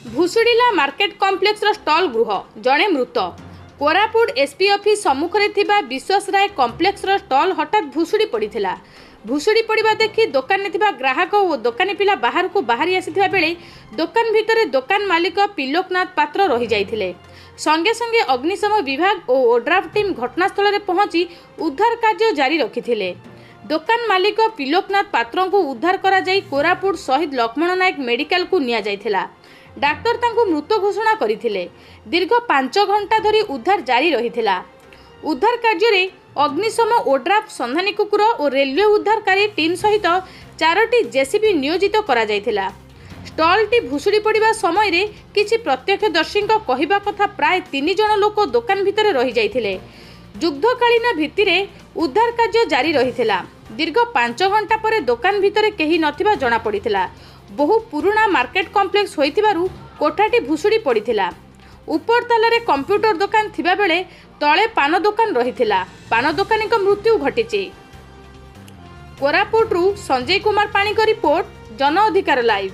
भुशुड़िला market complex stall गृह जड़े मृत। कोरापुट एसपी ऑफिस सम्मुख में विश्वास राय कॉम्प्लेक्स स्टॉल हठात भुशुड़ी पड़ा। भुशुड़ी पड़ा देखि दुकान में ग्राहक और दोकानी पिला बाहर को बाहरी आसिथिबा बेले दुकान भितर दुकान मालिक पिलोकनाथ पात्र रही जाइथिले। संगे संगे अग्निशम विभाग और ओड्राफ टीम घटनास्थल में पहुंची उद्धार कार्य जारी रखिथिले। दुकान मालिक पिलोकनाथ पात्र को उद्धार करा जाई कोरापुट शहीद लक्ष्मण नायक मेडिकल को निया जाइथिला। डाक्तर तांको मृत घोषणा करथिले। दीर्घ 5 घंटा धरी उद्धार जारी रहिथिला। उद्धार कार्य रे अग्निशम ओड्राफ संधानी कुकुर और रेलवे उद्धारकारी टीम सहित 4टी जेसीबी नियोजित करा जाइथिला। स्टॉल टी भुशुड़ी पड़ा समय रे किछि प्रत्यक्षदर्शी कहवा कथा प्राय 3 जन लोक दुकान भितर रही जाइथिले। युद्धकालीन भित्तिरे उद्धार कार्य जारी रहिथिला। दीर्घ 5 घंटा पर दुकान भितर केही नथिबा जणा पड़िथिला। बहु पुराना मार्केट कॉम्प्लेक्स होइथिबारु कोठाटी भुशुड़ी पड़िथिला। ऊपर तालारे कंप्यूटर दुकान थिबा बेले तळे पान दुकान रहिथिला। पान दुकानी को मृत्यु घटिछि। कोरापुटरू संजय कुमार पाणी को रिपोर्ट, जन अधिकार लाइव।